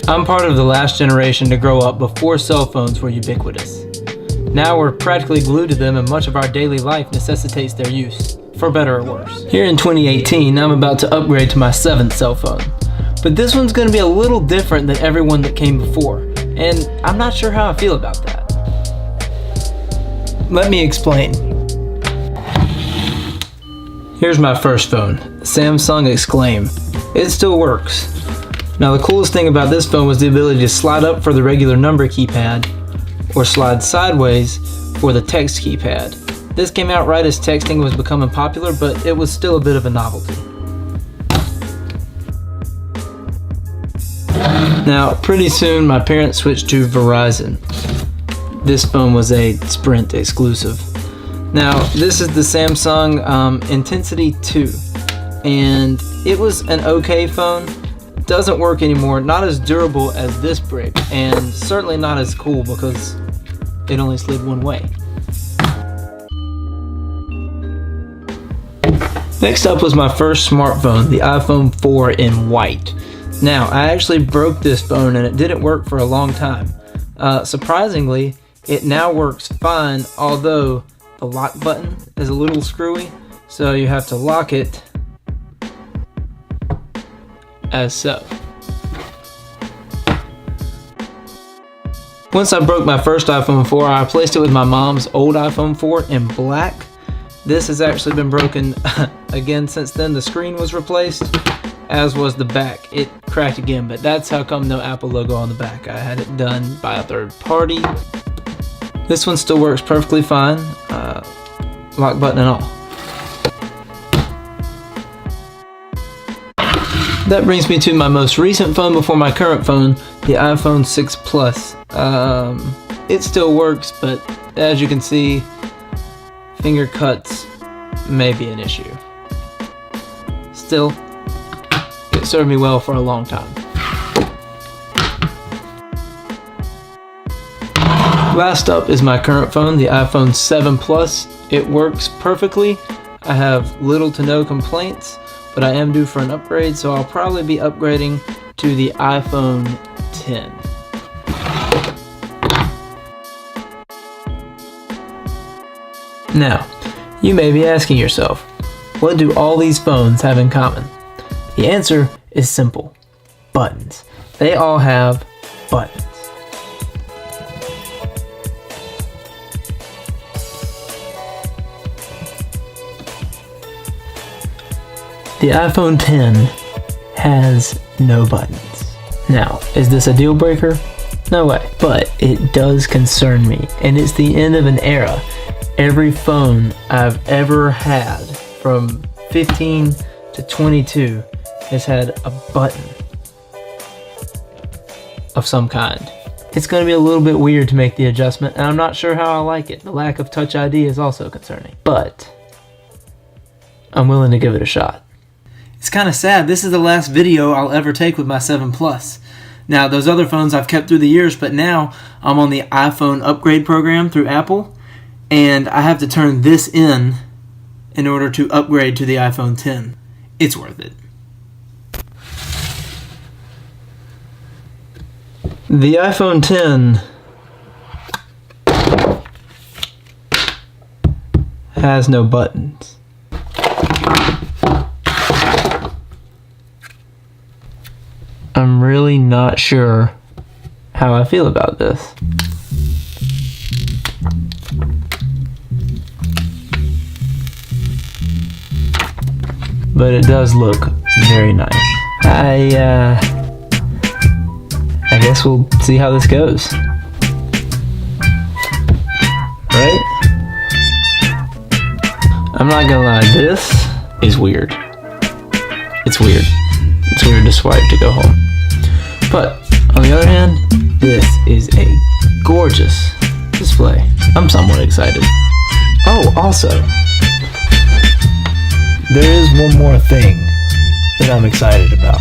I'm part of the last generation to grow up before cell phones were ubiquitous. Now we're practically glued to them, and much of our daily life necessitates their use, for better or worse. Here in 2018, I'm about to upgrade to my 7th cell phone. But this one's going to be a little different than everyone that came before, and I'm not sure how I feel about that. Let me explain. Here's my first phone, Samsung Exclaim. It still works. Now the coolest thing about this phone was the ability to slide up for the regular number keypad or slide sideways for the text keypad. This came out right as texting was becoming popular, but it was still a bit of a novelty. Now pretty soon my parents switched to Verizon. This phone was a Sprint exclusive. Now this is the Samsung Intensity 2, and it was an okay phone. Doesn't work anymore, not as durable as this brick, and certainly not as cool because it only slid one way. Next up was my first smartphone, the iPhone 4 in white. Now, I actually broke this phone and it didn't work for a long time. Surprisingly, it now works fine, although the lock button is a little screwy, so you have to lock it as so. Once I broke my first iPhone 4, I replaced it with my mom's old iPhone 4 in black. This has actually been broken again since then. The screen was replaced, as was the back. It cracked again, but that's how come no Apple logo on the back. I had it done by a third party. This one still works perfectly fine, lock button and all. That brings me to my most recent phone before my current phone, the iPhone 6 Plus. It still works, but as you can see, finger cuts may be an issue. Still, it served me well for a long time. Last up is my current phone, the iPhone 7 Plus. It works perfectly. I have little to no complaints, but I am due for an upgrade, so I'll probably be upgrading to the iPhone 10. Now, you may be asking yourself, what do all these phones have in common? The answer is simple: buttons. They all have buttons. The iPhone 10 has no buttons. Now, is this a deal breaker? No way. But it does concern me, and it's the end of an era. Every phone I've ever had, from 15 to 22, has had a button of some kind. It's going to be a little bit weird to make the adjustment, and I'm not sure how I like it. The lack of Touch ID is also concerning, but I'm willing to give it a shot. It's kind of sad. This is the last video I'll ever take with my 7 Plus. Now, those other phones I've kept through the years, but now I'm on the iPhone upgrade program through Apple, and I have to turn this in order to upgrade to the iPhone 10. It's worth it. The iPhone 10 has no buttons. I'm really not sure how I feel about this. But it does look very nice. I guess we'll see how this goes. Right? I'm not gonna lie, this is weird. It's weird. It's weird to swipe to go home. But, on the other hand, this is a gorgeous display. I'm somewhat excited. Oh, also, there is one more thing that I'm excited about.